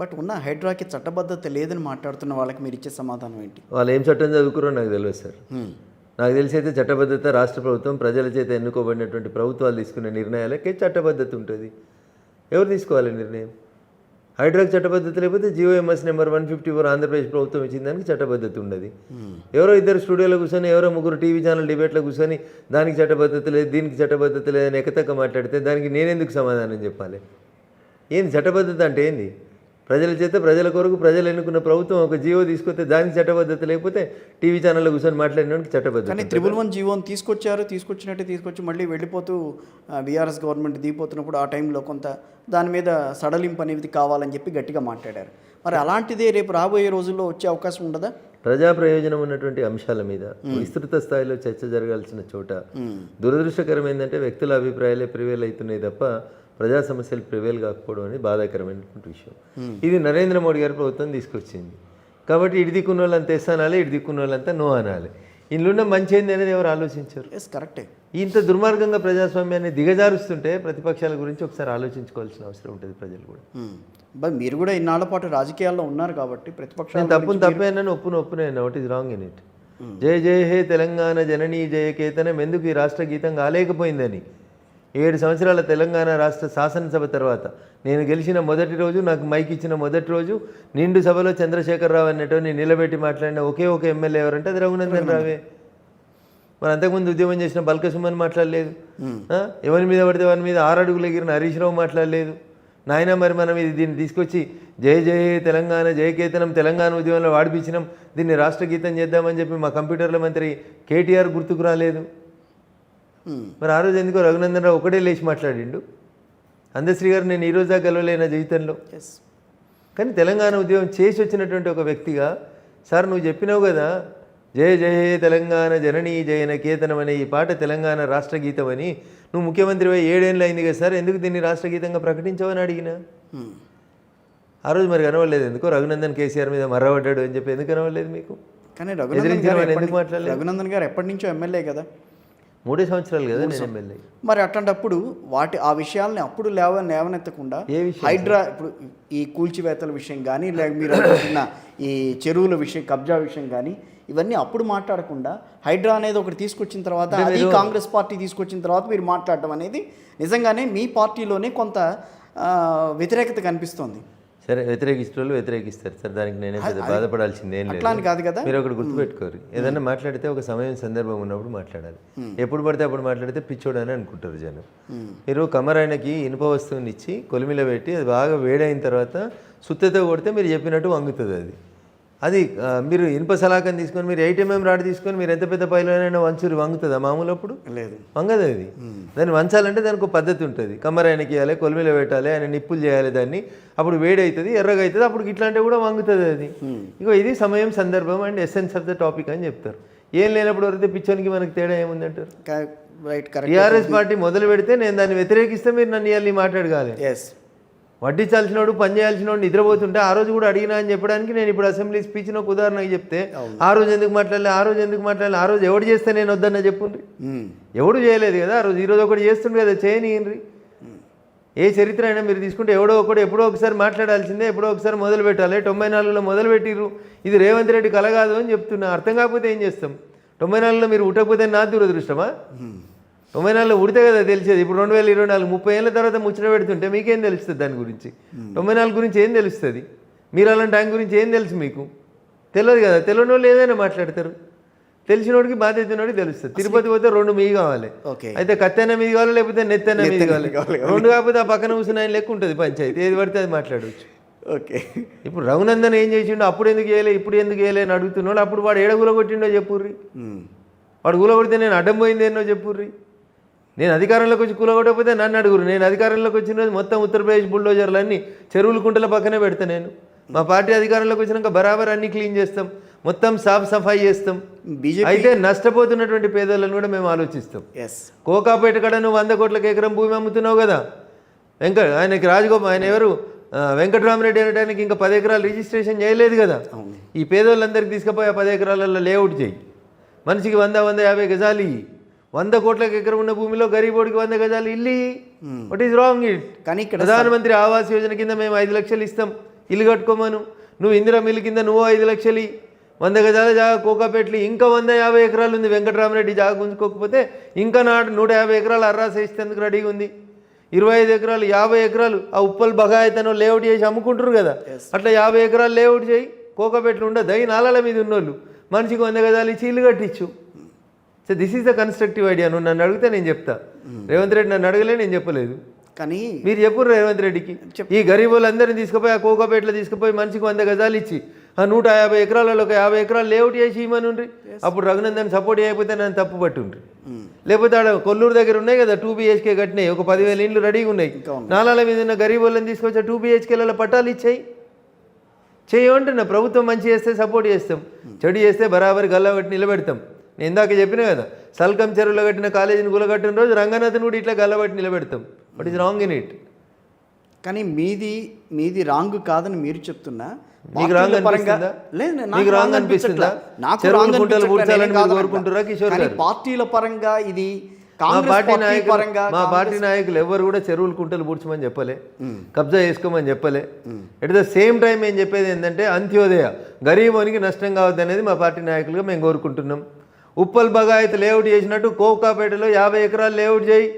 But ఉన్న హైడ్రాకి చట్టబద్ధత లేదని మాట్లాడుతున్న వాళ్ళకి మీరు ఇచ్చే సమాధానం ఏంటి? వాళ్ళు ఏం చట్టం చదువుకురో నాకు తెలియదు సార్. నాకు తెలిసి అయితే చట్టబద్ధత రాష్ట్ర ప్రభుత్వం ప్రజల చేత ఎన్నుకోబడినటువంటి ప్రభుత్వాలు తీసుకునే నిర్ణయాలకే చట్టబద్ధత ఉంటుంది. ఎవరు తీసుకోవాలి నిర్ణయం? హైడ్రాక్ చట్టబద్ధత లేకపోతే జీఓఎంఎస్ నెంబర్ 154 ఆంధ్రప్రదేశ్ ప్రభుత్వం ఇచ్చిన దానికి చట్టబద్ధత ఉండదు. ఎవరో ఇద్దరు స్టూడియోలో కూర్చొని ఎవరో ముగ్గురు టీవీ ఛానల్ డిబేట్లో కూర్చొని దానికి చట్టబద్ధత లేదు దీనికి చట్టబద్ధత లేదని ఎకతక్క మాట్లాడితే దానికి నేనెందుకు సమాధానం చెప్పాలి? ఏంది చట్టబద్ధత అంటే ఏంది? ప్రజల చేత ప్రజల కొరకు ప్రజలు ఎన్నుకున్న ప్రభుత్వం ఒక జీవో తీసుకొస్తే దానికి చట్టబద్ధత లేకపోతే టీవీ ఛానల్లో కూర్చొని మాట్లాడినోడికి చట్టబద్ధత. కానీ 311 జీవోని తీసుకొచ్చి మళ్ళీ వెళ్ళిపోతూ బీఆర్ఎస్ గవర్నమెంట్ దిగిపోతున్నప్పుడు ఆ టైంలో కొంత దాని మీద సడలింపు అనేది కావాలని చెప్పి గట్టిగా మాట్లాడారు. మరి అలాంటిదే రేపు రాబోయే రోజుల్లో వచ్చే అవకాశం ఉండదా? ప్రజా ప్రయోజనం ఉన్నటువంటి అంశాల మీద విస్తృత స్థాయిలో చర్చ జరగాల్సిన చోట దురదృష్టకరం ఏంటంటే వ్యక్తుల అభిప్రాయాలే ప్రివేల్ అవుతున్నాయి తప్ప ప్రజా సమస్యలు ప్రివేల్ కాకపోవడం అనేది బాధాకరమైనటువంటి విషయం. ఇది నరేంద్ర మోడీ గారి ప్రభుత్వం తీసుకొచ్చింది కాబట్టి ఇటు దిక్కున్న వాళ్ళంతా ఎస్ అనాలి, ఇటు దిక్కున్న వాళ్ళంతా నో అనాలి. ఇందులో మంచి ఏంది అనేది ఎవరు ఆలోచించారు? ఎస్ కరెక్టే. ఇంత దుర్మార్గంగా ప్రజాస్వామ్యాన్ని దిగజారుస్తుంటే ప్రతిపక్షాల గురించి ఒకసారి ఆలోచించుకోవాల్సిన అవసరం ఉంటుంది ప్రజలు కూడా. బట్ మీరు కూడా ఇన్నాళ్ల పాటు రాజకీయాల్లో ఉన్నారు కాబట్టి ప్రతిపక్షాలు తప్పేనని ఒప్పునైనా what is wrong in it. Jaya Jaya He Telangana Janani Jayaketanam ఎందుకు ఈ రాష్ట్ర గీతం కాలేకపోయిందని 7 సంవత్సరాల తెలంగాణ రాష్ట్ర శాసనసభ తర్వాత నేను గెలిచిన మొదటి రోజు, నాకు మైక్ ఇచ్చిన మొదటి రోజు నిండు సభలో చంద్రశేఖరరావు అన్నట్టుని నిలబెట్టి మాట్లాడిన ఒకే ఒక ఎమ్మెల్యే ఎవరంటే అది రఘునందన్ రావే. మరి అంతకుముందు ఉద్యమం చేసిన బల్కసుమన్ మాట్లాడలేదు. ఎవరి మీద పడితే వారి మీద 6 అడుగులు ఎగిరిన హరీష్ రావు మాట్లాడలేదు. నాయన మరి మనం ఇది దీన్ని తీసుకొచ్చి జయ జయ తెలంగాణ జయకేతనం తెలంగాణ ఉద్యమంలో వాడిపించినాం, దీన్ని రాష్ట్ర గీతం చేద్దామని చెప్పి మా కంప్యూటర్ల మంత్రి కేటీఆర్ గుర్తుకు రాలేదు. మరి ఆ రోజు ఎందుకో రఘునందన్ రావు ఒకటే లేచి మాట్లాడిండు. అందశ్రీ గారు నేను ఈరోజు దాకా గెలవలేనా జీవితంలో. కానీ తెలంగాణ ఉద్యమం చేసి వచ్చినటువంటి ఒక వ్యక్తిగా సార్ నువ్వు చెప్పినావు కదా జయ జయ తెలంగాణ జననీ జయన కేతనం అనే ఈ పాట తెలంగాణ రాష్ట్ర గీతం అని, నువ్వు ముఖ్యమంత్రి 7 ఏళ్ళు అయింది కదా సార్ ఎందుకు దీన్ని రాష్ట్ర గీతంగా ప్రకటించవని అడిగినా. ఆ రోజు మరి కనవలేదు ఎందుకో రఘునందన్ కేసీఆర్ మీద మర్రబడ్డాడు అని చెప్పి ఎందుకు కనవలేదు మీకు? కానీ ఎందుకు మాట్లాడలేదు? రఘునందన్ గారు ఎప్పటి నుంచో ఎమ్మెల్యే కదా, 3 సంవత్సరాలు కదా నేను ఎమ్మెల్యే. మరి అట్లాంటప్పుడు ఆ విషయాల్ని అప్పుడు లేవనెత్తకుండా హైడ్రా ఇప్పుడు ఈ కూల్చివేతల విషయం కానీ లేక మీరు అనుకుంటున్న ఈ చెరువుల విషయం కబ్జా విషయం కానీ ఇవన్నీ అప్పుడు మాట్లాడకుండా హైడ్రా అనేది ఒకటి తీసుకొచ్చిన తర్వాత అది కాంగ్రెస్ పార్టీ తీసుకొచ్చిన తర్వాత మీరు మాట్లాడటం అనేది నిజంగానే మీ పార్టీలోనే కొంత వ్యతిరేకత కనిపిస్తోంది. సరే వ్యతిరేకిస్తారు వ్యతిరేకిస్తారు సార్, దానికి నేనే పెద్ద బాధపడాల్సింది ఏం లేదు. కాదు కదా, మీరు ఒకటి గుర్తుపెట్టుకోరు, ఏదన్నా మాట్లాడితే ఒక సమయం సందర్భం ఉన్నప్పుడు మాట్లాడాలి. ఎప్పుడు పడితే అప్పుడు మాట్లాడితే పిచ్చోడు అని అనుకుంటారు జనం. మీరు కమరాయనకి ఇనుప వస్తువుని ఇచ్చి కొలిమిలో పెట్టి అది బాగా వేడైన తర్వాత సుత్తతో కొడితే మీరు చెప్పినట్టు వంగుతుంది అది. అది మీరు ఇనుప సలాకని తీసుకొని మీరు 8mm రాడ్ తీసుకొని మీరు ఎంత పెద్ద పైలోనైనా వంచురు వంగుతుందా మామూలు? అప్పుడు లేదు, వంగదు అది. దాన్ని వంచాలంటే దానికి ఒక పద్ధతి ఉంటుంది. కమ్మరాయనకి ఇవ్వాలి, కొలిమిలో పెట్టాలి, ఆయన నిప్పులు చేయాలి దాన్ని, అప్పుడు వేడి అవుతుంది ఎర్రగా అవుతుంది, అప్పుడు ఇట్లాంటివి కూడా వంగుతుంది అది. ఇగో ఇది సమయం సందర్భం and essence of the topic అని చెప్తారు. ఏం లేనప్పుడు వరితే పిచ్చోనికి మనకి తేడా ఏముందంటారు? టీఆర్ఎస్ పార్టీ మొదలు పెడితే నేను దాన్ని వ్యతిరేకిస్తే మీరు నన్ను ఇవ్వాలి మాట్లాడగాలి. వడ్డించాల్సినోడు పని చేయాల్సినోడు నిద్రపోతుంటే ఆ రోజు కూడా అడిగినా అని చెప్పడానికి నేను ఇప్పుడు అసెంబ్లీ స్పీచ్ ఒక ఉదాహరణకి చెప్తే ఆ రోజు ఎందుకు మాట్లాడలే, ఆ రోజు ఎవడు చేస్తే నేను వద్దన్నా చెప్పుండ్రి. ఎవడు చేయలేదు కదా ఆ రోజు, ఈరోజు ఒకటి చేస్తుండ్రు కదా చేయనియండ్రి. ఏ చరిత్ర అయినా మీరు తీసుకుంటే ఎవడో ఒకటి ఎప్పుడో ఒకసారి మాట్లాడాల్సిందే, ఎప్పుడో ఒకసారి మొదలు పెట్టాలి. 94లో మొదలు పెట్టిర్రు, ఇది రేవంత్ రెడ్డి కల కాదు అని చెప్తున్నా. అర్థం కాకపోతే ఏం చేస్తాం? 94లో మీరు ఉట్టకపోతే నా దురదృష్టమా? 94లో ఉడితే కదా తెలిసేది. ఇప్పుడు 2024 30 ఏళ్ళ తర్వాత ముచ్చట పెడుతుంటే మీకేం తెలుస్తుంది దాని గురించి? 94 గురించి ఏం తెలుస్తుంది? మీరు అలాంటి టైం గురించి ఏం తెలుసు మీకు? తెలియదు కదా. తెలియని వాళ్ళు ఏదైనా మాట్లాడతారు, తెలిసినోడికి బాధ్యత ఉన్నోడికి తెలుస్తుంది. తిరుపతి పోతే 2 మీ కావాలి, అయితే కత్తైనా మీది కావాలి లేకపోతే నెత్తైనా మీది కావాలి. 2 కాకపోతే ఆ పక్కన కూర్చుని ఆయన లెక్క ఉంటుంది పంచాయతీ, ఏది పడితే అది మాట్లాడవచ్చు. ఓకే, ఇప్పుడు రఘునందన్ ఏం చేసిండో అప్పుడు ఎందుకు వేయలే ఇప్పుడు ఎందుకు వేయలే అని అడుగుతున్నాడు. అప్పుడు వాడు ఏడ కూలగొట్టిండో చెప్పుర్రి, వాడు కూలగొడితే నేను అడ్డం పోయింది ఎన్నో చెప్పుర్రి. నేను అధికారంలోకి వచ్చి కూలగొట్టకపోతే నన్ను అడుగురు. నేను అధికారంలోకి వచ్చిన రోజు మొత్తం ఉత్తరప్రదేశ్ బుల్డోజర్లు అన్నీ చెరువుల కుంటల పక్కనే పెడతా. నేను మా పార్టీ అధికారంలోకి వచ్చినాక బరాబర్ అన్ని క్లీన్ చేస్తాం, మొత్తం సాఫ్ సఫాయి చేస్తాం. అయితే నష్టపోతున్నటువంటి పేదలను కూడా మేము ఆలోచిస్తాం. కోకాపేట కాడ నువ్వు 100 కోట్లకు ఎకరం భూమి అమ్ముతున్నావు కదా, ఆయనకి రాజగోపాల్ ఆయన ఎవరు వెంకటరామరెడ్డి అనడానికి ఇంకా 10 ఎకరాలు రిజిస్ట్రేషన్ చేయలేదు కదా. ఈ పేదోళ్ళందరికీ తీసుకుపోయి ఆ 10 ఎకరాలలో లేఅవుట్ చేయి, మనిషికి 100-150 గజాలు ఇయ్యి. 100 కోట్లకు ఎకరం ఉన్న భూమిలో గరీబోడికి 100 గజాలు ఇల్లు. What is wrong it? కానీ ప్రధానమంత్రి ఆవాస్ యోజన కింద మేము 5 లక్షలు ఇస్తాం, ఇల్లు కట్టుకోమను. నువ్వు ఇందిరా మిల్లు కింద నువ్వు 5 లక్షలు 100 గజాల జాగా కోకాపేటలు ఇంకా 150 ఎకరాలు ఉంది. వెంకటరామరెడ్డి జాగా గుంజుకోకపోతే ఇంకా 150 ఎకరాలు అర్రాస్ వేసేందుకు రెడీగా ఉంది. 25 ఎకరాలు 50 ఎకరాలు ఆ ఉప్పల్ బగాయతనో లేఅవుట్ చేసి అమ్ముకుంటారు కదా, అట్లా 50 ఎకరాలు లేఅవుట్ చేయి. కోకాపేటలు ఉండదు, అయి నాలాల మీద ఉన్నోళ్ళు మనిషికి 100 గజాలు ఇచ్చి ఇల్లు కట్టించు. So this is the constructive idea. నువ్వు నన్ను అడిగితే నేను చెప్తా. రేవంత్ రెడ్డి నన్ను అడగలే, నేను చెప్పలేదు. కానీ మీరు చెప్పుర్రు రేవంత్ రెడ్డికి, ఈ గరీబులందరినీ తీసుకుపోయి ఆ కోకాపేటలో తీసుకుపోయి మనిషికి 100 గజాలు ఇచ్చి ఆ 150 ఎకరాలలో ఒక 50 ఎకరాలు లేఅవుట్ చేసి ఇవ్వనుండ్రి. అప్పుడు రఘునందన్ సపోర్ట్ చేయకపోతే నన్ను తప్పు పట్టుండ్రి. లేకపోతే ఆడ కొల్లూరు దగ్గర ఉన్నాయి కదా 2 BHK కట్టినాయి, ఒక 10,000 ఇండ్లు రెడీగా ఉన్నాయి. నాలాల మీద ఉన్న గరీబులను తీసుకొచ్చి 2 BHKల పట్టాలు ఇచ్చాయి. చేయమంటున్నా. ప్రభుత్వం మంచి చేస్తే సపోర్ట్ చేస్తాం, చెడు చేస్తే బరాబరి గల్లబట్టి నిలబెడతాం. నేను ఇందాక చెప్పిన కదా, సల్కం చెరువులో కట్టిన కాలేజీని కూలగట్టిన రోజు రంగనాథన్ కూడా ఇట్లా గల్లబట్టి నిలబెడతాం. But is wrong in it. కానీ మీది రాంగ్ కాదని మీరు చెప్తున్నా. మీకు రాంగ్ అనిపిస్తుందా? మీకు రాంగ్ అనిపిస్తుందా? చెరువులు గుంటలు పూడ్చాలని మీరు కోరుకుంటారా కిషోర్ గారు? పార్టీల పరంగా ఇది మా పార్టీ నాయకులు ఎవరు కూడా చెరువులు కుంటలు పూడ్చమని చెప్పలే, కబ్జా చేసుకోమని చెప్పలే. ఎట్ ద సేమ్ టైం మేము చెప్పేది ఏంటంటే అంత్యోదయ గరీబోనికి నష్టం కావద్దు అనేది మా పార్టీ నాయకులుగా మేము కోరుకుంటున్నాం. ఉప్పల్ బగాయత్ లేఅవుట్ చేసినట్టు కోకాపేటలో 50 ఎకరాలు లేఅవుట్ చేయి.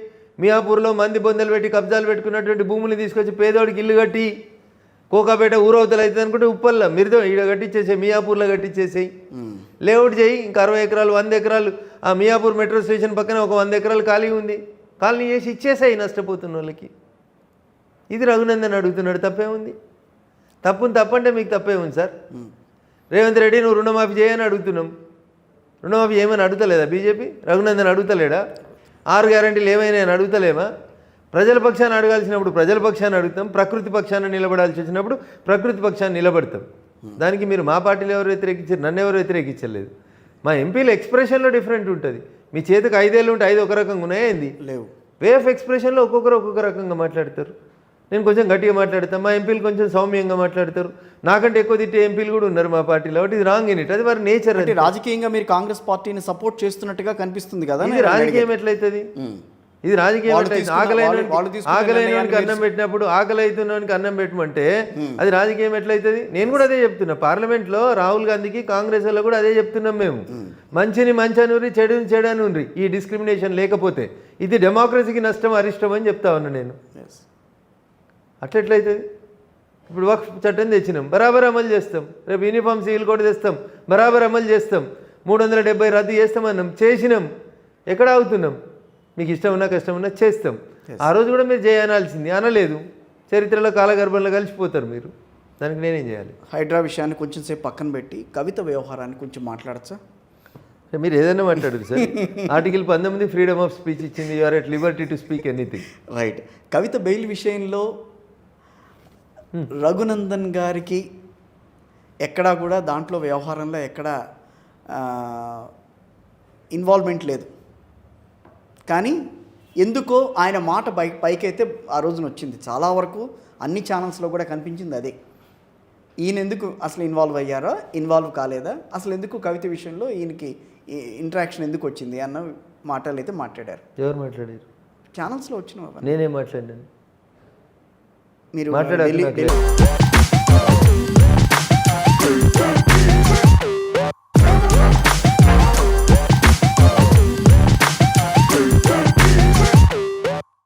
మియాపూర్లో మంది బొందలు పెట్టి కబ్జాలు పెట్టుకున్నటువంటి భూములు తీసుకొచ్చి పేదోడికి ఇల్లు కట్టి, కోకాపేట ఊరవతలు అవుతుంది అనుకుంటే ఉప్పల్లో మిరిదో ఈడ కట్టించేసేయి, మియాపూర్లో కట్టించేసేయి. లేఅవుట్ చేయి. ఇంకా 60 ఎకరాలు 100 ఎకరాలు ఆ మియాపూర్ మెట్రో స్టేషన్ పక్కన ఒక 100 ఎకరాలు ఖాళీ ఉంది, ఖాళీ చేసి ఇచ్చేసాయి నష్టపోతున్న వాళ్ళకి. ఇది రఘునందన్ అడుగుతున్నాడు, తప్పే ఉంది? తప్పంటే మీకు తప్పే ఉంది సార్. రేవంత్ రెడ్డి నువ్వు రుణమాఫీ చేయని అడుగుతున్నాం. రుణమాఫీ ఏమని అడుగుతలేదా బీజేపీ? రఘునందన్ అడుగుతలేడా? 6 గ్యారెంటీలు ఏమైనా అని అడుగుతలేమా? ప్రజల పక్షాన్ని అడగాల్సినప్పుడు ప్రజల పక్షాన్ని అడుగుతాం, ప్రకృతి పక్షాన్ని నిలబడాల్సి వచ్చినప్పుడు ప్రకృతి పక్షాన్ని నిలబడతాం. దానికి మీరు మా పార్టీలో ఎవరు వ్యతిరేకించారు? నన్ను ఎవరు వ్యతిరేకించలేదు. మా ఎంపీల ఎక్స్ప్రెషన్లో డిఫరెంట్ ఉంటుంది. మీ చేతికి 5 ఏళ్ళు ఉంటే 5 ఒక రకంగా ఉన్నాయండి లేవు. వే ఆఫ్ ఎక్స్ప్రెషన్లో ఒక్కొక్కరు ఒక్కొక్క రకంగా మాట్లాడతారు. నేను కొంచెం గట్టిగా మాట్లాడతాను, మా ఎంపీలు కొంచెం సౌమ్యంగా మాట్లాడతారు. నాకంటే ఎక్కువ తిట్టే ఎంపీలు కూడా ఉన్నారు మా పార్టీలో. కాబట్టి ఇది రాంగ్ ఇన్ ఇట్. అది వారి నేచర్. అంటే రాజకీయంగా మీరు కాంగ్రెస్ పార్టీని సపోర్ట్ చేస్తున్నట్టుగా కనిపిస్తుంది కదా. ఇది రాజకీయం ఎట్లయితుంది? ఇది రాజకీయం ఆకలైనవానికి అన్నం పెట్టినప్పుడు ఆకలి అవుతున్నవానికి అన్నం పెట్టమంటే అది రాజకీయం ఎట్లయితుంది? నేను కూడా అదే చెప్తున్నా. పార్లమెంట్లో రాహుల్ గాంధీకి కాంగ్రెస్ వాళ్ళు కూడా అదే చెప్తున్నాం మేము. మంచిని మంచి అనురి, చెడుని చెడు అనురి. ఈ డిస్క్రిమినేషన్ లేకపోతే ఇది డెమోక్రసీకి నష్టం, అరిష్టం అని చెప్తా ఉన్నా నేను. అట్లెట్లయితుంది? ఇప్పుడు వక్ఫ్ చట్టం తెచ్చినాం, బరాబర్ అమలు చేస్తాం. రేపు యూనిఫామ్ సివిల్ కోడ్ తెస్తాం, బరాబర్ అమలు చేస్తాం. 370 రద్దు చేస్తామన్నాం, చేసినాం. ఎక్కడ అవుతున్నాం? మీకు ఇష్టం ఉన్నా కష్టం ఉన్నా చేస్తాం. ఆ రోజు కూడా మీరు చేయనాల్సింది అనలేదు. చరిత్రలో కాలగర్భంలో కలిసిపోతారు మీరు. దానికి నేనేం చేయాలి? హైడ్రా విషయాన్ని కొంచెం సేపు పక్కన పెట్టి కవిత వ్యవహారాన్ని కొంచెం మాట్లాడచ్చా? మీరు ఏదైనా మాట్లాడరు sir. Article 19 freedom of speech ఇచ్చింది. You are at liberty to speak anything. Right. Kavitha bail విషయంలో రఘునందన్ గారికి ఎక్కడా కూడా దాంట్లో వ్యవహారంలో ఎక్కడా ఇన్వాల్వ్మెంట్ లేదు. కానీ ఎందుకో ఆయన మాట పైకైతే ఆ రోజున వచ్చింది. చాలా వరకు అన్ని ఛానల్స్లో కూడా కనిపించింది అదే. ఈయన ఎందుకు అసలు ఇన్వాల్వ్ అయ్యారా, ఇన్వాల్వ్ కాలేదా, అసలు ఎందుకు కవిత విషయంలో ఈయనకి ఇంటరాక్షన్ ఎందుకు వచ్చింది అన్న మాటలు అయితే మాట్లాడారు. ఎవరు మాట్లాడారు? ఛానల్స్లో వచ్చిన నేనేం మాట్లాడాను? మీరు